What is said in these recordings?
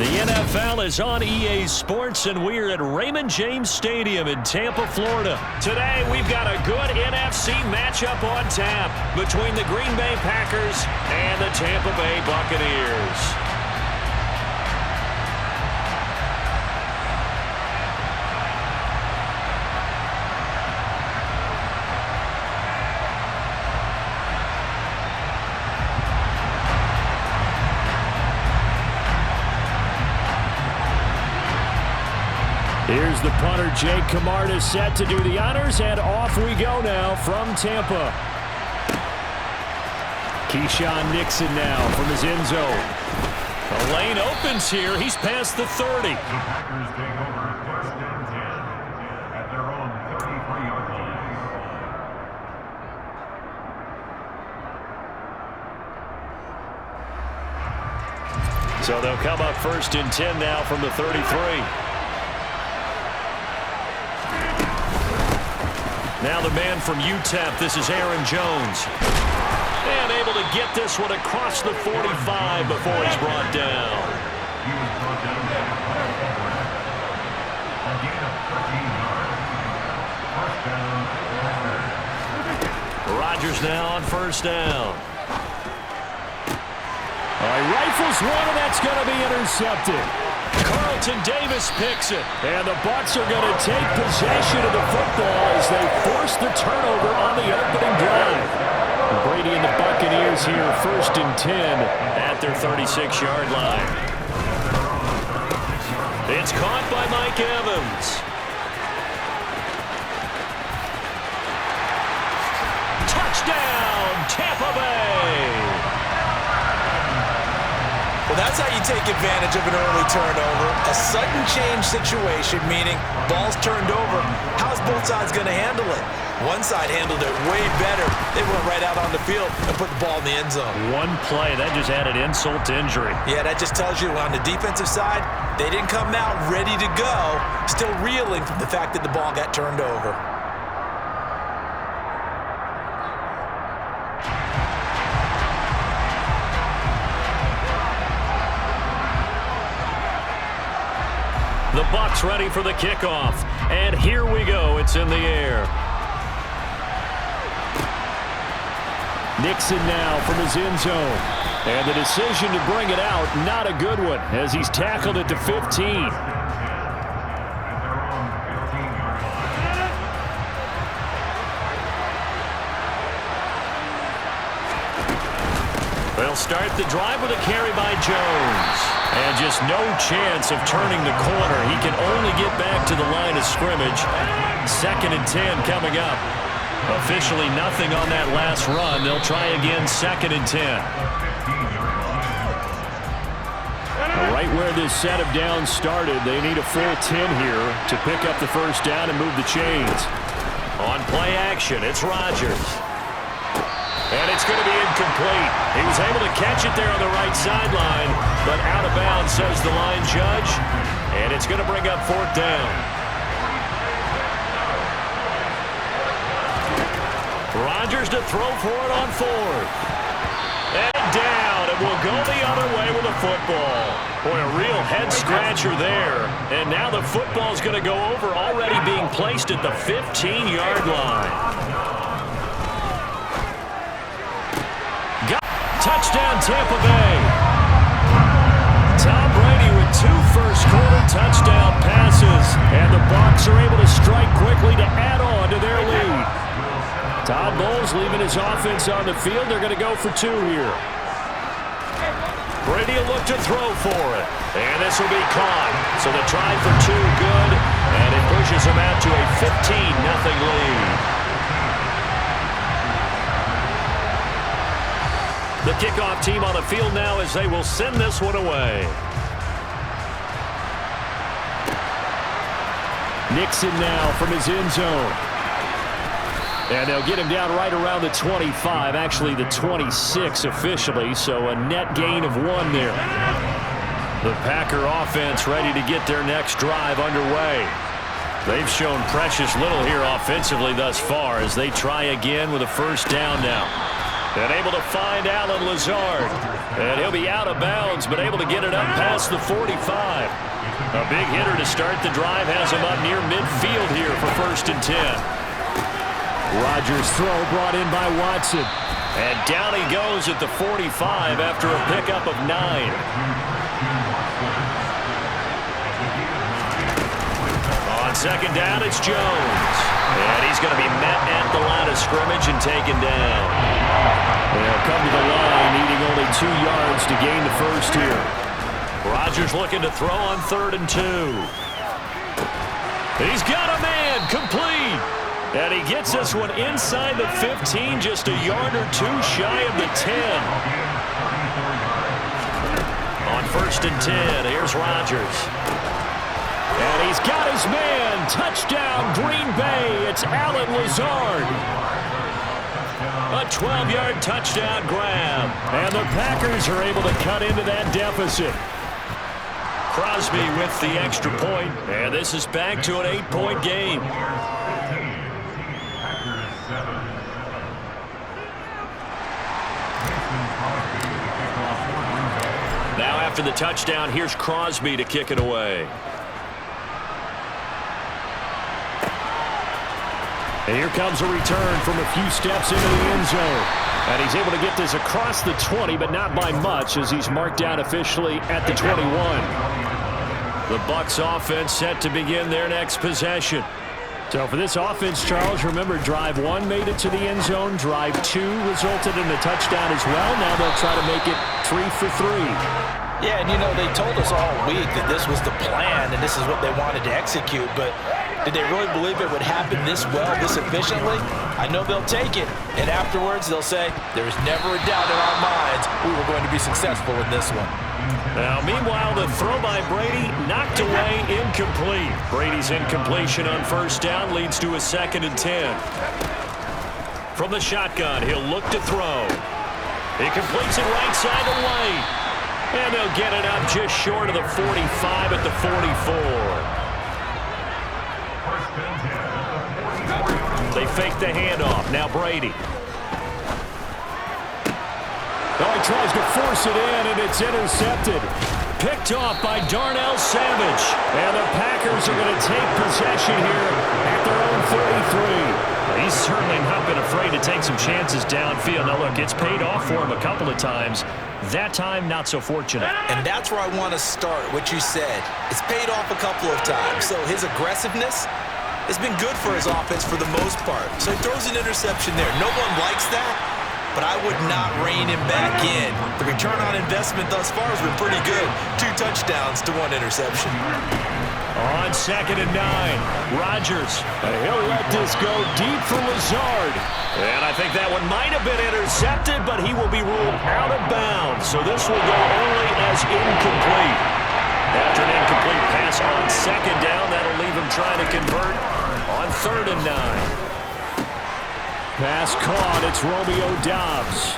The NFL is on EA Sports, and we're at Raymond James Stadium in Tampa, Florida. Today, we've got a good NFC matchup on tap between the Green Bay Packers and the Tampa Bay Buccaneers. Here's the punter, Jake Camarda, set to do the honors, and off we go now from Tampa. Keyshawn Nixon now from his end zone. The lane opens here. He's past the 30. The Packers take over first and 10 at their own 33-yard line. So they'll come up first and 10 now from the 33. Now the man from UTEP, this is Aaron Jones. And able to get this one across the 45 before he's brought down. He was brought down a gain of 13 yards. First down. Rodgers now on first down. All right, rifles one, and that's going to be intercepted. Carlton Davis picks it. And the Bucs are going to take possession of the football as they force the turnover on the opening drive. Brady and the Buccaneers here first and 10 at their 36-yard line. It's caught by Mike Evans. Touchdown, Tampa Bay. Well, that's how you take advantage of an early turnover. A sudden change situation, meaning ball's turned over. How's both sides going to handle it? One side handled it way better. They went right out on the field and put the ball in the end zone. One play, that just added insult to injury. Yeah, that just tells you on the defensive side, they didn't come out ready to go, still reeling from the fact that the ball got turned over. The Bucs ready for the kickoff. And here we go. It's in the air. Nixon now from his end zone. And the decision to bring it out, not a good one, as he's tackled at the 15. They'll start the drive with a carry by Jones. And just no chance of turning the corner. He can only get back to the line of scrimmage. Second and 10 coming up. Officially nothing on that last run. They'll try again second and 10. Right where this set of downs started, they need a full 10 here to pick up the first down and move the chains. On play action, it's Rodgers. And it's going to be incomplete. He was able to catch it there on the right sideline, but out of bounds, says the line judge. And it's going to bring up fourth down. Rodgers to throw for it on fourth. And down, and will go the other way with the football. Boy, a real head-scratcher there. And now the football's going to go over, already being placed at the 15-yard line. Touchdown, Tampa Bay. Tom Brady with 2 first-quarter touchdown passes. And the Bucs are able to strike quickly to add on to their lead. Todd Bowles leaving his offense on the field. They're going to go for 2 here. Brady will look to throw for it. And this will be caught. So the try for 2 good. And it pushes them out to a 15-0 lead. The kickoff team on the field now as they will send this one away. Nixon now from his end zone. And they'll get him down right around the 25, actually the 26 officially, so a net gain of 1 there. The Packer offense ready to get their next drive underway. They've shown precious little here offensively thus far as they try again with a first down now. And able to find Alan Lazard. And he'll be out of bounds, but able to get it up past the 45. A big hitter to start the drive has him up near midfield here for 1st and 10. Rodgers' throw brought in by Watson. And down he goes at the 45 after a pickup of 9. On 2nd down, it's Jones. And he's going to be met at the line of scrimmage and taken down. They'll come to the line, needing only 2 yards to gain the first here. Rodgers looking to throw on 3rd and 2. He's got a man, complete. And he gets this one inside the 15, just a yard or 2 shy of the 10. On 1st and 10, here's Rodgers. And he's got his man. Touchdown, Green Bay. It's Alan Lazard. A 12-yard touchdown grab. And the Packers are able to cut into that deficit. Crosby with the extra point. And this is back to an 8-point game. Now after the touchdown, here's Crosby to kick it away. And here comes a return from a few steps into the end zone. And he's able to get this across the 20, but not by much, as he's marked down officially at the 21. The Bucs offense set to begin their next possession. So for this offense, Charles, remember, drive 1 made it to the end zone. Drive 2 resulted in a touchdown as well. Now they'll try to make it 3 for 3. Yeah, and you know, they told us all week that this was the plan and this is what they wanted to execute, but did they really believe it would happen this well, this efficiently? I know they'll take it, and afterwards they'll say, there's never a doubt in our minds we were going to be successful in this one. Now, meanwhile, the throw by Brady knocked away, incomplete. Brady's incompletion on 1st down leads to a 2nd and 10. From the shotgun, he'll look to throw. He completes it right side to White. And they'll get it up just short of the 45 at the 44. They fake the handoff. Now Brady. Oh, he tries to force it in, and it's intercepted. Picked off by Darnell Savage. And the Packers are going to take possession here at their own 33. He's certainly not been afraid to take some chances downfield. Now, look, it's paid off for him a couple of times. That time, not so fortunate. And that's where I want to start, what you said. It's paid off a couple of times. So his aggressiveness has been good for his offense for the most part. So he throws an interception there. No one likes that, but I would not rein him back in. The return on investment thus far has been pretty good. 2 touchdowns to 1 interception. On 2nd and 9, Rodgers. He'll let this go deep for Lazard. And I think that one might have been intercepted, but he will be ruled out of bounds. So this will go only as incomplete. After an incomplete pass on 2nd down, that'll leave him trying to convert on 3rd and 9. Pass caught. It's Romeo Doubs.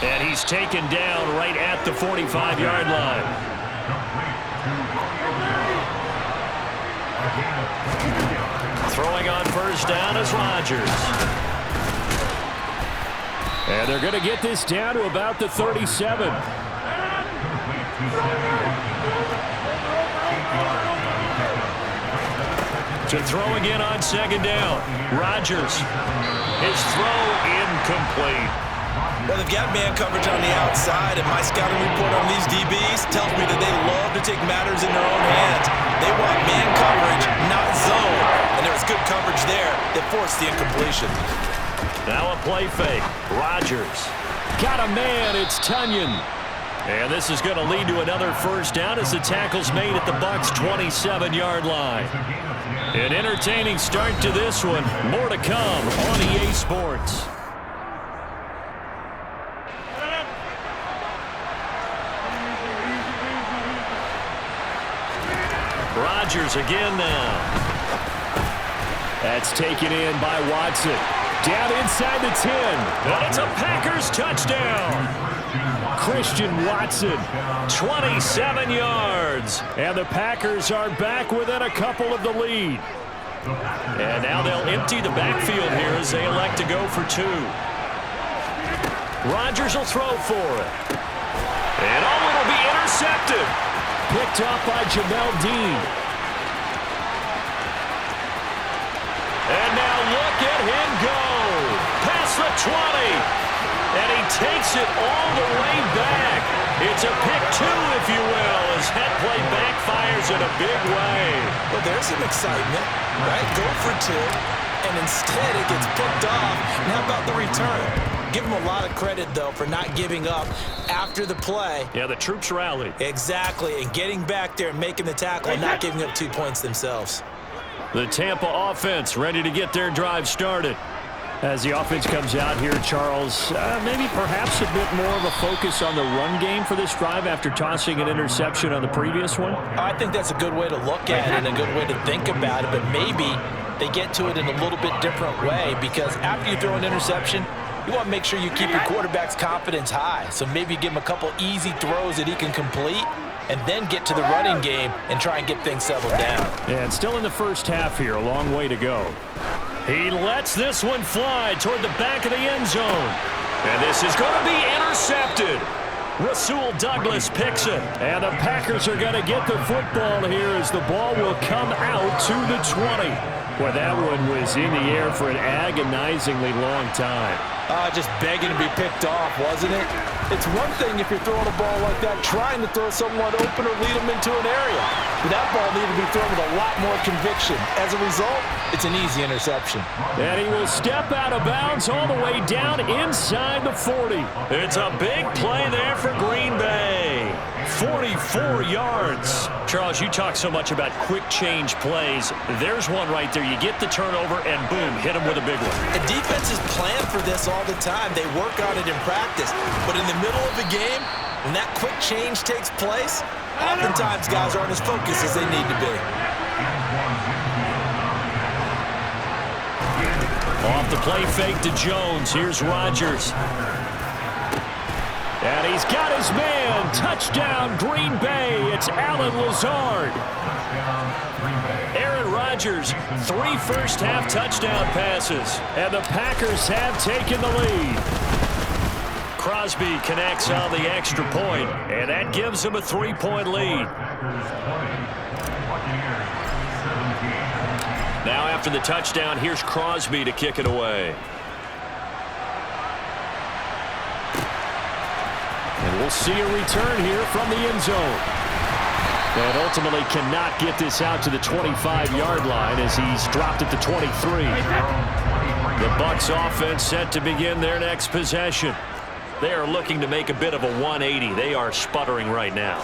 And he's taken down right at the 45-yard line. Throwing on 1st down is Rodgers. And they're going to get this down to about the 37. To throw again on 2nd down. Rodgers. His throw incomplete. Well, they've got man coverage on the outside, and my scouting report on these DBs tells me that they love to take matters in their own hands. They want man coverage, not zone. And there was good coverage there that forced the incompletion. Now a play fake. Rodgers. Got a man. It's Tunyon. And this is going to lead to another 1st down as the tackle's made at the Bucs' 27-yard line. An entertaining start to this one. More to come on EA Sports. Rodgers again now. That's taken in by Watson. Down inside the 10. And it's a Packers touchdown. Christian Watson, 27 yards. And the Packers are back within a couple of the lead. And now they'll empty the backfield here as they elect to go for 2. Rodgers will throw for it. And it'll be intercepted. Picked up by Jamel Dean. And now look at him go. Past the 20. And he takes it all the way back. It's a pick two, if you will, as that play backfires in a big way. Well, there's some excitement, right? Go for two, and instead it gets picked off. And how about the return? Give him a lot of credit, though, for not giving up after the play. Yeah, the troops rallied. Exactly, and getting back there and making the tackle and not giving up 2 points themselves. The Tampa offense ready to get their drive started. As the offense comes out here, Charles, maybe perhaps a bit more of a focus on the run game for this drive after tossing an interception on the previous one? I think that's a good way to look at it and a good way to think about it, but maybe they get to it in a little bit different way because after you throw an interception, you want to make sure you keep your quarterback's confidence high. So maybe give him a couple easy throws that he can complete and then get to the running game and try and get things settled down. Yeah, and still in the first half here, a long way to go. He lets this one fly toward the back of the end zone. And this is going to be intercepted. Rasul Douglas picks it. And the Packers are going to get the football here as the ball will come out to the 20. Boy, that one was in the air for an agonizingly long time. Just begging to be picked off, wasn't it? It's one thing if you're throwing a ball like that, trying to throw someone open or lead them into an area. But that ball needed to be thrown with a lot more conviction. As a result, it's an easy interception. And he will step out of bounds all the way down inside the 40. It's a big play there for Green Bay. 44 yards. Charles, you talk so much about quick change plays. There's one right there. You get the turnover and boom, hit him with a big one. The defenses plan for this all the time. They work on it in practice. But in the middle of the game, when that quick change takes place, oftentimes guys aren't as focused as they need to be. Off the play fake to Jones. Here's Rodgers. And he's got his man. Touchdown, Green Bay. It's Allen Lazard. Aaron Rodgers, 3 first-half touchdown passes. And the Packers have taken the lead. Crosby connects on the extra point, and that gives him a 3-point lead. Now after the touchdown, here's Crosby to kick it away. And we'll see a return here from the end zone. And ultimately cannot get this out to the 25-yard line as he's dropped at the 23. The Bucs offense set to begin their next possession. They are looking to make a bit of a 180. They are sputtering right now.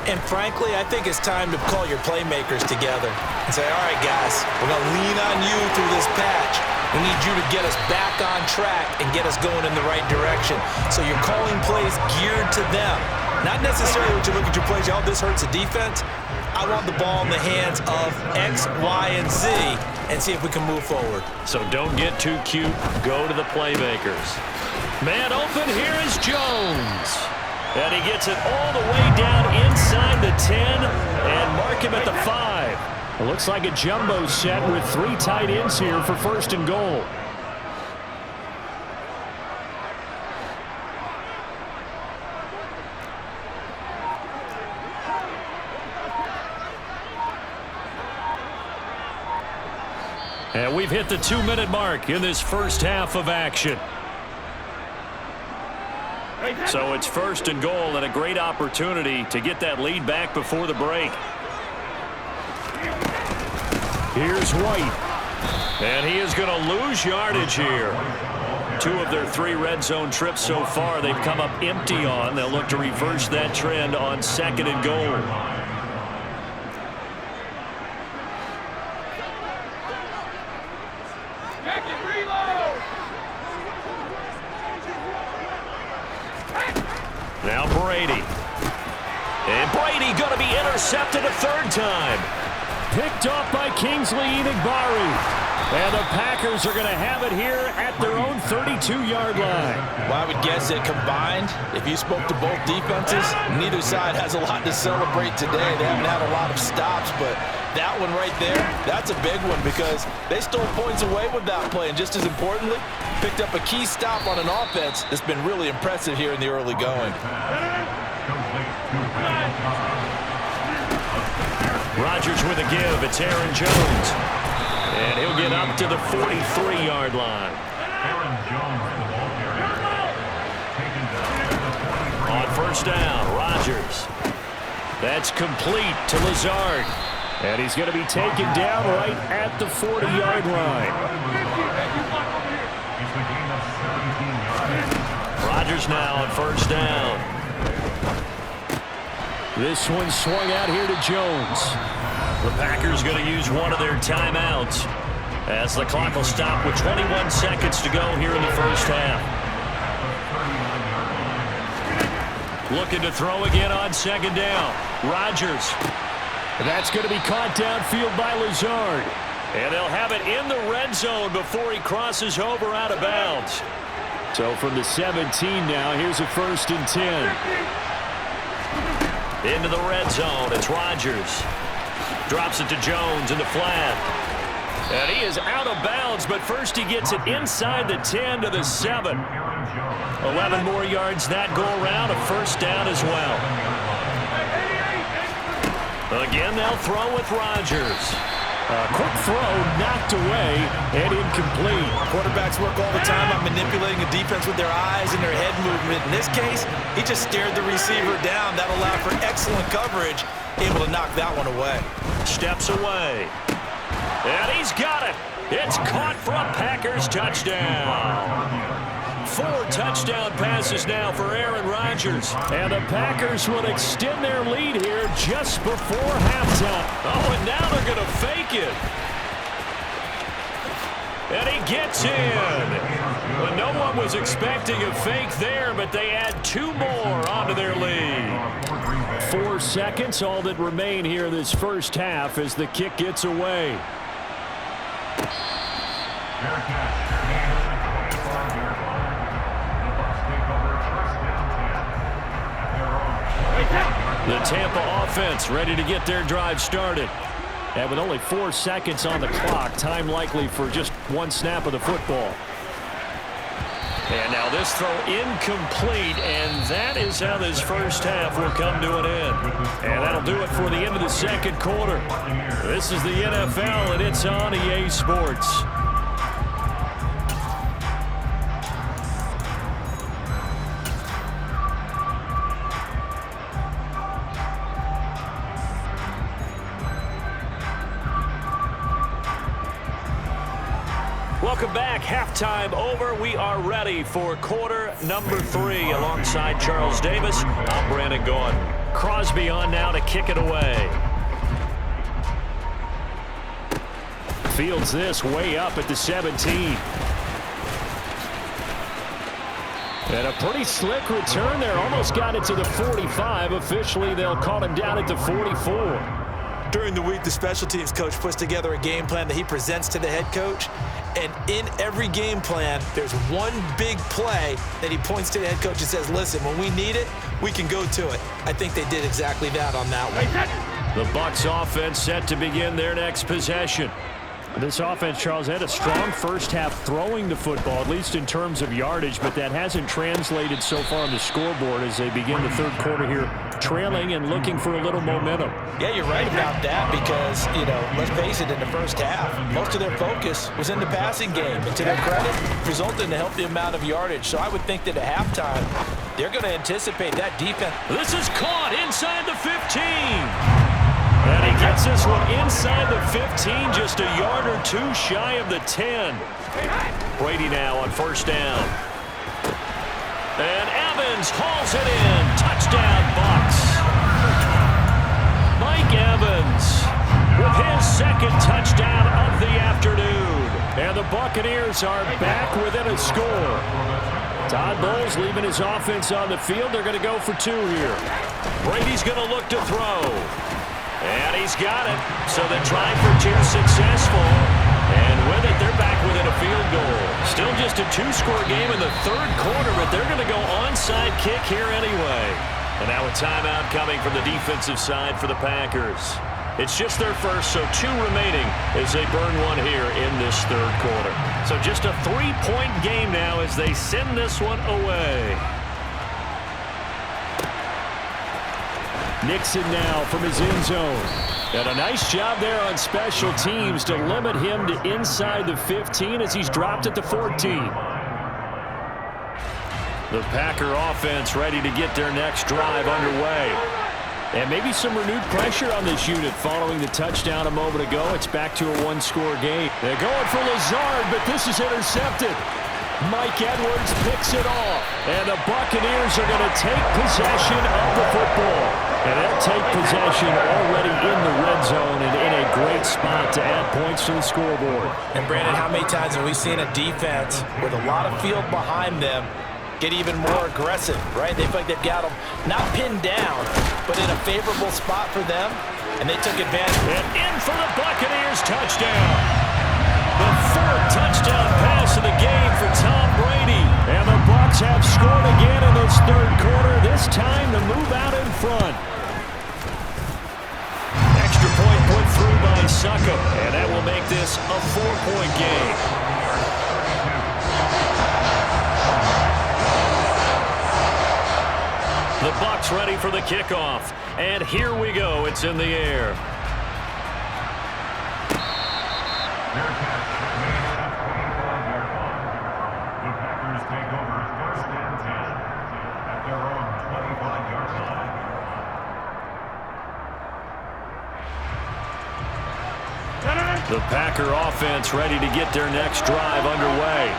And frankly, I think it's time to call your playmakers together and say, all right, guys, we're going to lean on you through this patch. We need you to get us back on track and get us going in the right direction. So you're calling plays geared to them. Not necessarily when you look at your plays, oh, this hurts the defense. I want the ball in the hands of X, Y, and Z and see if we can move forward. So don't get too cute. Go to the playmakers. Man open, here is Jones. And he gets it all the way down inside the 10 and mark him at the 5. It looks like a jumbo set with 3 tight ends here for first and goal. And we've hit the 2-minute mark in this first half of action. So it's first and goal and a great opportunity to get that lead back before the break. Here's White. And he is going to lose yardage here. 2 of their 3 red zone trips so far they've come up empty on. They'll look to reverse that trend on second and goal. Now Brady. And Brady going to be intercepted a 3rd time. Picked off by Kingsley Enagbari. And the Packers are going to have it here at their own 32-yard line. Well, I would guess that combined, if you spoke to both defenses, neither side has a lot to celebrate today. They haven't had a lot of stops, but That one right there, that's a big one because they stole points away with that play. And just as importantly, picked up a key stop on an offense that's been really impressive here in the early going. Rodgers with a give. It's Aaron Jones. And he'll get up to the 43-yard line. Aaron Jones, the ball carrier. Taken down. On first down, Rodgers. That's complete to Lazard. And he's going to be taken down right at the 40-yard line. It's a gain of 17 yards. Rodgers now on first down. This one swung out here to Jones. The Packers going to use one of their timeouts as the clock will stop with 21 seconds to go here in the first half. Looking to throw again on second down. Rodgers. That's going to be caught downfield by Lazard. And they'll have it in the red zone before he crosses over out of bounds. So from the 17 now, here's a 1st and 10. Into the red zone, it's Rodgers. Drops it to Jones in the flat. And he is out of bounds, but first he gets it inside the 10 to the 7. 11 more yards that go around, a first down as well. Again, they'll throw with Rodgers. A quick throw knocked away and incomplete. Quarterbacks work all the time on manipulating the defense with their eyes and their head movement. In this case, he just stared the receiver down. That allowed for excellent coverage, able to knock that one away. Steps away. And he's got it. It's caught for a Packers touchdown. 4 touchdown passes now for Aaron Rodgers. And the Packers will extend their lead here just before halftime. Oh, and now they're going to fake it. And he gets in. Well, no one was expecting a fake there, but they add 2 more onto their lead. 4 seconds, all that remain here this first half as the kick gets away. The Tampa offense ready to get their drive started. And with only 4 seconds on the clock, time likely for just 1 snap of the football. And now this throw incomplete, and that is how this first half will come to an end. And that'll do it for the end of the second quarter. This is the NFL, and it's on EA Sports. Welcome back. Halftime over. We are ready for quarter number 3 alongside Charles Davis. I'm Brandon Gordon. Crosby on now to kick it away. Fields this way up at the 17. And a pretty slick return there. Almost got it to the 45. Officially, they'll call him down at the 44. During the week, the special teams coach puts together a game plan that he presents to the head coach. And in every game plan, there's one big play that he points to the head coach and says, listen, when we need it, we can go to it. I think they did exactly that on that one. The Bucs offense set to begin their next possession. This offense, Charles, had a strong first half throwing the football, at least in terms of yardage, but that hasn't translated so far on the scoreboard as they begin the third quarter here, trailing and looking for a little momentum. Yeah, you're right about that because, let's face it, in the first half, most of their focus was in the passing game. And to their credit, resulted in a healthy amount of yardage. So I would think that at halftime, they're going to anticipate that defense. This is caught inside the 15. And he gets this one inside the 15, just a yard or 2 shy of the 10. Brady now on first down. And Evans hauls it in. Touchdown, Bucs. Mike Evans with his second touchdown of the afternoon. And the Buccaneers are back within a score. Todd Bowles leaving his offense on the field. They're going to go for 2 here. Brady's going to look to throw. And he's got it. So the try for 2 successful. And with it, they're back within a field goal. Still just a 2-score game in the third quarter, but they're going to go onside kick here anyway. And now a timeout coming from the defensive side for the Packers. It's just their first, so 2 remaining as they burn one here in this third quarter. So just a 3-point game now as they send this one away. Nixon now from his end zone. And a nice job there on special teams to limit him to inside the 15 as he's dropped at the 14. The Packer offense ready to get their next drive underway. And maybe some renewed pressure on this unit following the touchdown a moment ago. It's back to a one-score game. They're going for Lazard, but this is intercepted. Mike Edwards picks it off. And the Buccaneers are going to take possession of the football. And they'll take possession already in the red zone and in a great spot to add points to the scoreboard. And Brandon, how many times have we seen a defense with a lot of field behind them get even more aggressive, right? They feel like they've got them not pinned down, but in a favorable spot for them, and they took advantage. And in for the Buccaneers touchdown. The 4th touchdown pass of the game for Tom Brady. And the Bucs have scored again in this third quarter, this time to move out in front. Extra point put through by Succop, and that will make this a 4-point game. The Bucs ready for the kickoff. And here we go. It's in the air. Their catch made at 24-yard line. The Packers take over 1st and 10 at their own 25-yard line. The Packer offense ready to get their next drive underway.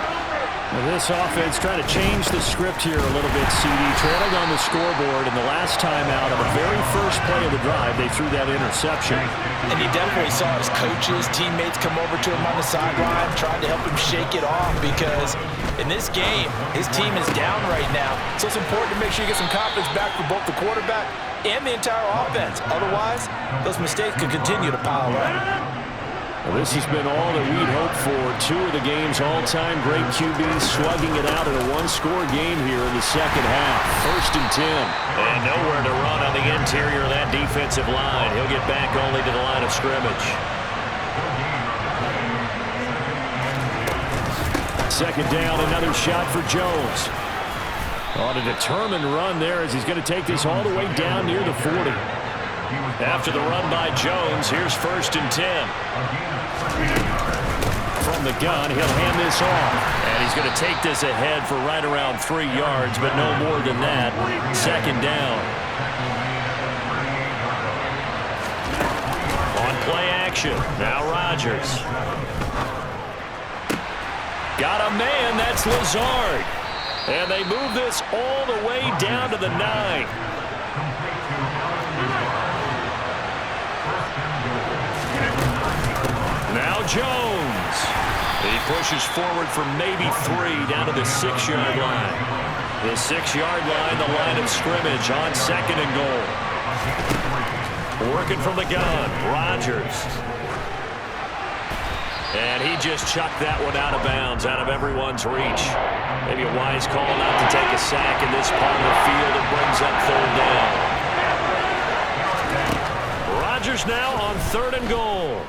This offense trying to change the script here a little bit, CD. Trailing on the scoreboard, and the last time out on the very first play of the drive, they threw that interception. And you definitely saw his coaches, teammates come over to him on the sideline, tried to help him shake it off because in this game, his team is down right now. So it's important to make sure you get some confidence back for both the quarterback and the entire offense. Otherwise, those mistakes could continue to pile up. Well, this has been all that we'd hoped for. 2 of the game's all-time great QBs slugging it out in a one-score game here in the second half. 1st and 10. And nowhere to run on the interior of that defensive line. He'll get back only to the line of scrimmage. 2nd down, another shot for Jones. On a determined run there as he's going to take this all the way down near the 40. After the run by Jones, here's 1st and 10. From the gun, he'll hand this off. And he's going to take this ahead for right around 3 yards, but no more than that. 2nd down. On play action, now Rodgers. Got a man, that's Lazard. And they move this all the way down to the 9. Now Jones. He pushes forward for maybe 3 down to the 6-yard line. The 6-yard line, the line of scrimmage on 2nd and goal. Working from the gun, Rodgers. And he just chucked that one out of bounds, out of everyone's reach. Maybe a wise call not to take a sack in this part of the field. It brings up 3rd down. Rodgers now on 3rd and goal.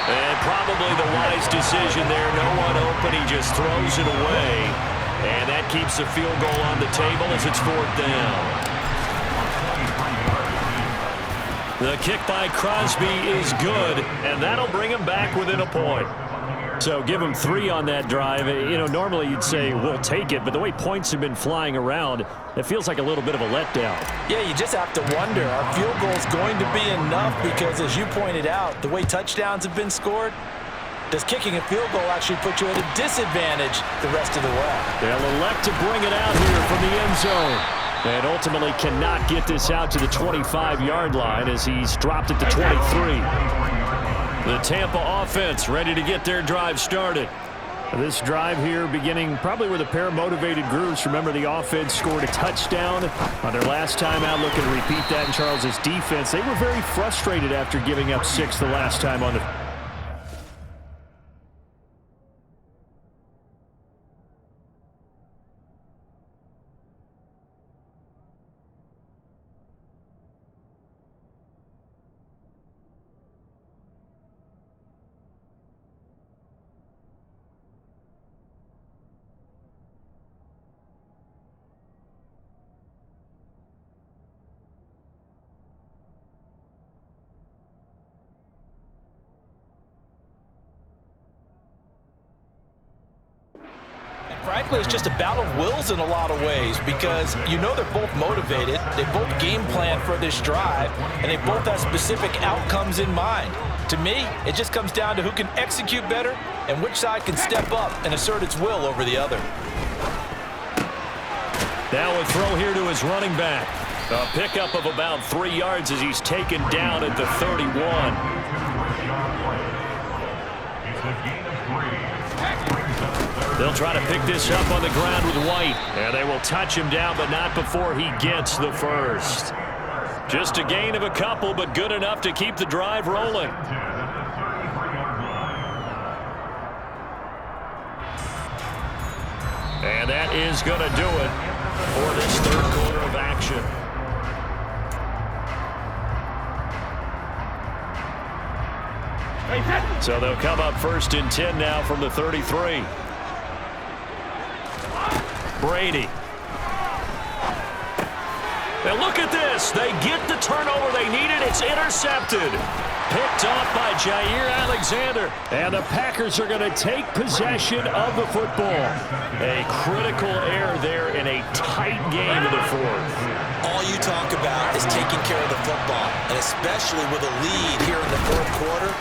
And probably the wise decision there. No one open. He just throws it away. And that keeps the field goal on the table as it's 4th down. The kick by Crosby is good, and that'll bring him back within a point. So give him 3 on that drive. You know, normally you'd say, we'll take it, but the way points have been flying around, it feels like a little bit of a letdown. Yeah, you just have to wonder, are field goals going to be enough? Because as you pointed out, the way touchdowns have been scored, does kicking a field goal actually put you at a disadvantage the rest of the way? They'll elect to bring it out here from the end zone. And ultimately cannot get this out to the 25-yard line as he's dropped at the 23. The Tampa offense ready to get their drive started. This drive here beginning probably with a pair of motivated groups. Remember, the offense scored a touchdown on their last time out. Looking to repeat that in Charles's defense. They were very frustrated after giving up 6 the last time on the Frankly, it's just a battle of wills in a lot of ways because you know they're both motivated, they both game plan for this drive, and they both have specific outcomes in mind. To me, it just comes down to who can execute better and which side can step up and assert its will over the other. Now a throw here to his running back. A pickup of about 3 yards as he's taken down at the 31. They'll try to pick this up on the ground with White. And they will touch him down, but not before he gets the first. Just a gain of a couple, but good enough to keep the drive rolling. And that is going to do it for this third quarter of action. So they'll come up 1st and 10 now from the 33. Brady. Now look at this. They get the turnover they needed. It's intercepted. Picked off by Jair Alexander. And the Packers are going to take possession of the football. A critical error there in a tight game in the fourth. All you talk about is taking care of the football, and especially with a lead here in the fourth quarter.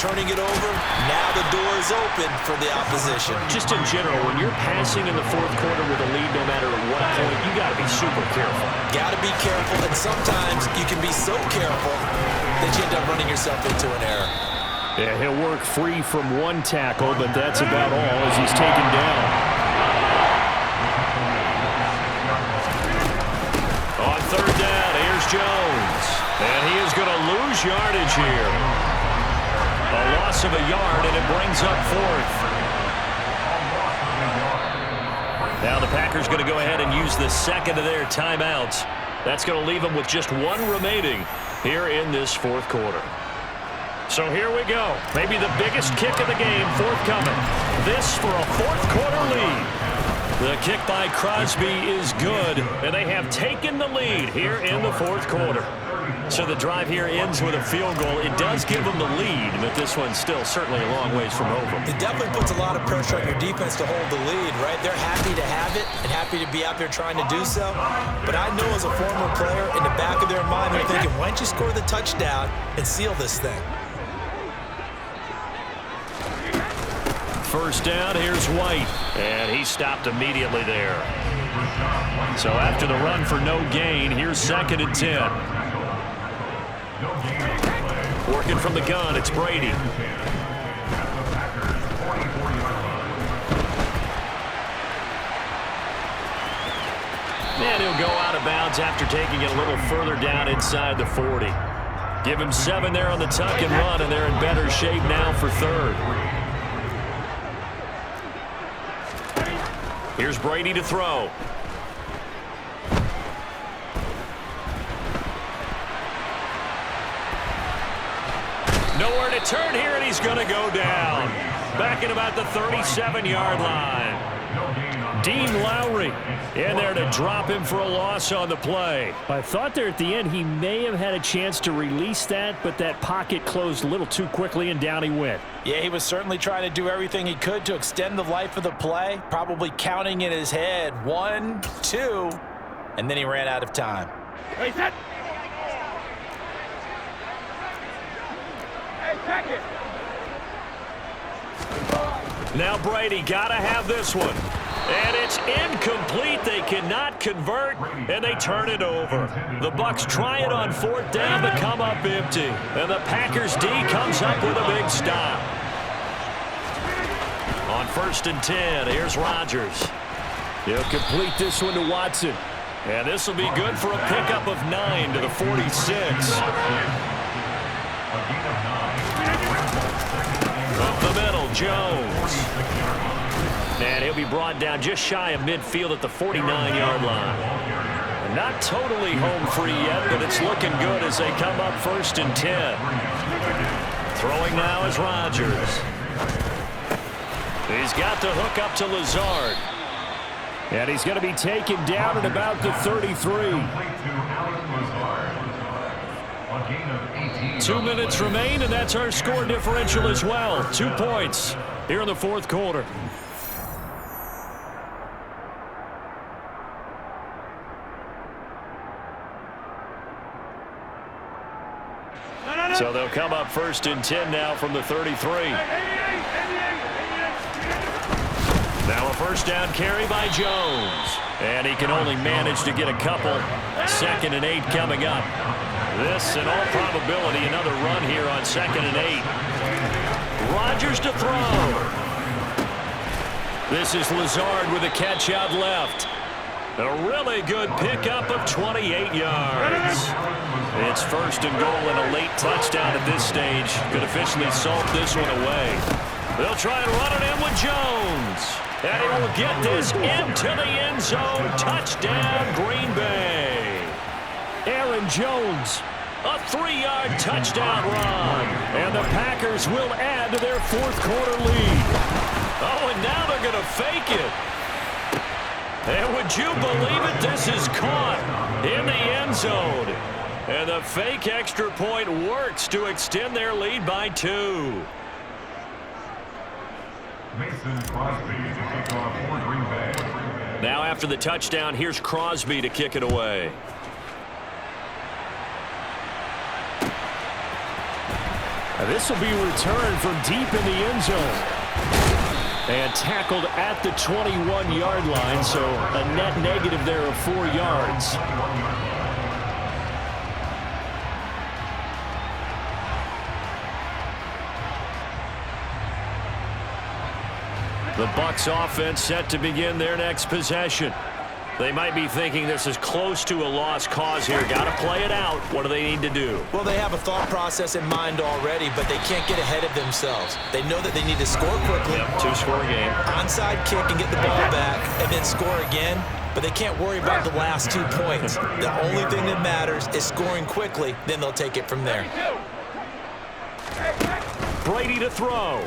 Turning it over, now the door is open for the opposition. Just in general, when you're passing in the fourth quarter with a lead, no matter at what point, you got to be super careful. Got to be careful, and sometimes you can be so careful that you end up running yourself into an error. Yeah, he'll work free from one tackle, but that's about all as he's taken down. On 3rd down, here's Jones. And he is going to lose yardage here. A loss of a yard, and it brings up 4th. Now the Packers going to go ahead and use the second of their timeouts. That's going to leave them with just 1 remaining here in this fourth quarter. So here we go. Maybe the biggest kick of the game forthcoming. This for a fourth quarter lead. The kick by Crosby is good, and they have taken the lead here in the fourth quarter. So the drive here ends with a field goal. It does give them the lead, but this one's still certainly a long ways from over. It definitely puts a lot of pressure on your defense to hold the lead, right? They're happy to have it and happy to be out there trying to do so. But I know as a former player, in the back of their mind, they're thinking, why don't you score the touchdown and seal this thing? 1st down, here's White. And he stopped immediately there. So after the run for no gain, here's 2nd and 10. Working from the gun, it's Brady. And he'll go out of bounds after taking it a little further down inside the 40. Give him 7 there on the tuck and run, and they're in better shape now for 3rd. Here's Brady to throw. Nowhere to turn here, and he's going to go down. Back at about the 37-yard line. Dean Lowry in there to drop him for a loss on the play. I thought there at the end he may have had a chance to release that, but that pocket closed a little too quickly, and down he went. Yeah, he was certainly trying to do everything he could to extend the life of the play, probably counting in his head 1, 2, and then he ran out of time. Hey, set. Now Brady got to have this one. And it's incomplete. They cannot convert, and they turn it over. The Bucs try it on 4th down to come up empty. And the Packers D comes up with a big stop. On 1st and 10, here's Rodgers. He'll complete this one to Watson. And this will be good for a pickup of 9 to the 46. Up the middle, Jones. And he'll be brought down just shy of midfield at the 49-yard line. Not totally home free yet, but it's looking good as they come up 1st and 10. Throwing now is Rodgers. He's got the hook up to Lazard. And he's going to be taken down at about the 33. 2 minutes remain, and that's our score differential as well. 2 points here in the fourth quarter. So they'll come up 1st and 10 now from the 33. Now a 1st down carry by Jones. And he can only manage to get a couple. 2nd and 8 coming up. This, in all probability, another run here on 2nd and 8. Rodgers to throw. This is Lazard with a catch out left. A really good pickup of 28 yards. It's 1st and goal and a late touchdown at this stage. Could officially salt this one away. They'll try and run it in with Jones. And he will get this into the end zone. Touchdown, Green Bay. Aaron Jones, a 3-yard touchdown run. And the Packers will add to their 4th quarter lead. Oh, and now they're going to fake it. And would you believe it? This is caught in the end zone. And the fake extra point works to extend their lead by 2. Mason Crosby to kick off for Green Bay. Now after the touchdown, here's Crosby to kick it away. This will be returned from deep in the end zone. And tackled at the 21-yard line, so a net negative there of 4 yards. The Bucs offense set to begin their next possession. They might be thinking this is close to a lost cause here. Got to play it out. What do they need to do? Well, they have a thought process in mind already, but they can't get ahead of themselves. They know that they need to score quickly. Yep, 2-score game. Onside kick and get the ball back, and then score again. But they can't worry about the last 2 points. The only thing that matters is scoring quickly. Then they'll take it from there. Brady to throw.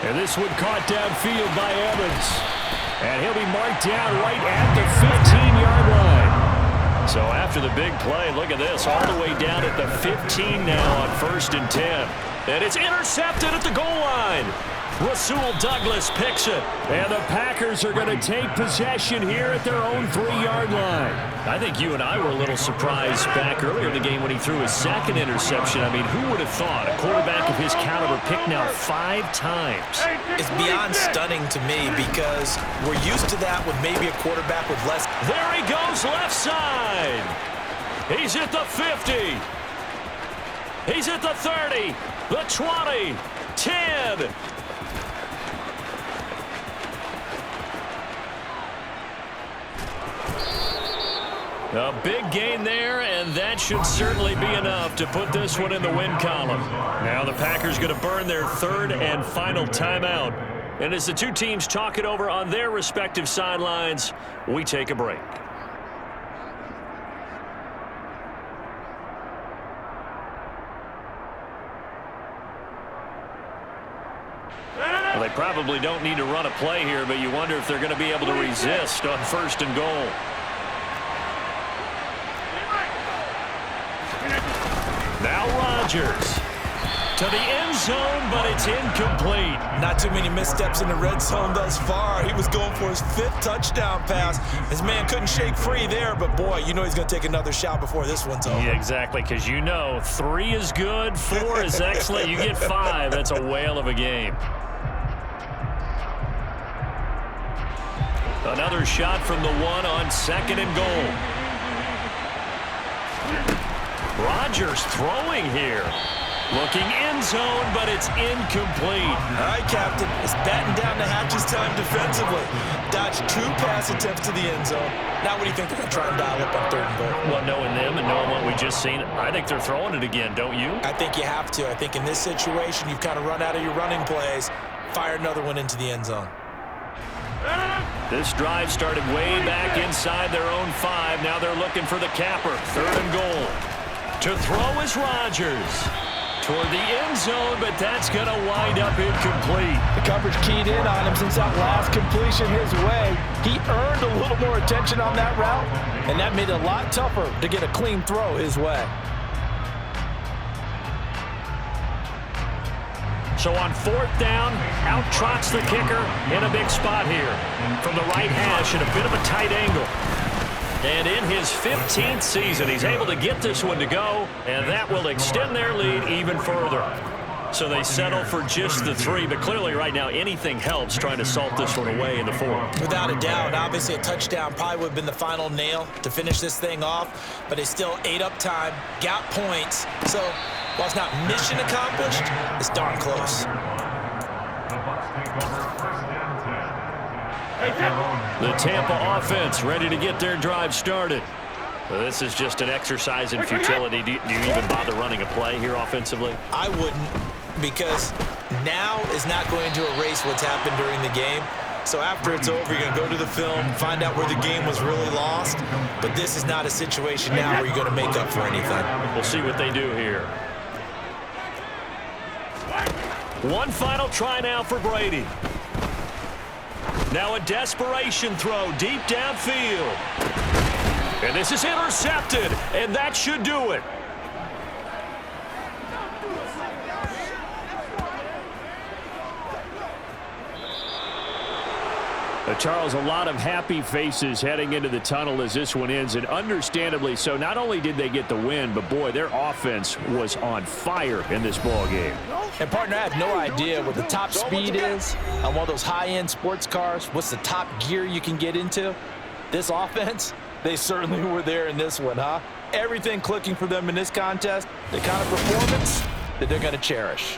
And this one caught downfield by Evans. And he'll be marked down right at the 15-yard line. So after the big play, look at this, all the way down at the 15 now on 1st and 10. And it's intercepted at the goal line. Rasul Douglas picks it. And the Packers are going to take possession here at their own 3-yard line. I think you and I were a little surprised back earlier in the game when he threw his 2nd interception. I mean, who would have thought a quarterback of his caliber picked now 5 times? It's beyond stunning to me because we're used to that with maybe a quarterback with less. There he goes, left side. He's at the 50. He's at the 30, the 20, 10. A big gain there, and that should certainly be enough to put this one in the win column. Now the Packers going to burn their 3rd and final timeout. And as the 2 teams talk it over on their respective sidelines, we take a break. Well, they probably don't need to run a play here, but you wonder if they're going to be able to resist on 1st and goal. Now Rodgers to the end zone, but it's incomplete. Not too many missteps in the red zone thus far. He was going for his 5th touchdown pass. His man couldn't shake free there, but boy, you know he's going to take another shot before this one's over. Yeah, exactly, because you know 3 is good, 4 is excellent. You get 5, that's a whale of a game. Another shot from the 1 on 2nd and goal. Rodgers throwing here. Looking end zone, but it's incomplete. All right, Captain. It's batting down the hatches time defensively. Dodged 2 pass attempts to the end zone. Now what do you think they're going to try and dial up on 3rd and goal? Well, knowing them and knowing what we just seen, I think they're throwing it again, don't you? I think you have to. I think in this situation, you've kind of run out of your running plays. Fire another one into the end zone. This drive started way back inside their own 5. Now they're looking for the capper. 3rd and goal. To throw is Rodgers. Toward the end zone, but that's going to wind up incomplete. The coverage keyed in on him since that last completion his way. He earned a little more attention on that route, and that made it a lot tougher to get a clean throw his way. So on 4th down, out trots the kicker in a big spot here. From the right hash at a bit of a tight angle. And in his 15th season, he's able to get this one to go, and that will extend their lead even further. So they settle for just the 3, but clearly right now anything helps trying to salt this one away in the 4th. Without a doubt, obviously a touchdown probably would have been the final nail to finish this thing off, but it's still ate up time, got points. So while it's not mission accomplished, it's darn close. The Tampa offense ready to get their drive started. Well, this is just an exercise in futility. Do you even bother running a play here offensively? I wouldn't, because now is not going to erase what's happened during the game. So after it's over, you're going to go to the film, find out where the game was really lost. But this is not a situation now where you're going to make up for anything. We'll see what they do here. One final try now for Brady. Now a desperation throw deep downfield. And this is intercepted, and that should do it. Charles, a lot of happy faces heading into the tunnel as this one ends, and understandably so. Not only did they get the win, but boy, their offense was on fire in this ball game. And partner, I have no idea what the top speed is on one of those high-end sports cars. What's the top gear you can get into? This offense, they certainly were there in this one, huh? Everything clicking for them in this contest, the kind of performance that they're going to cherish.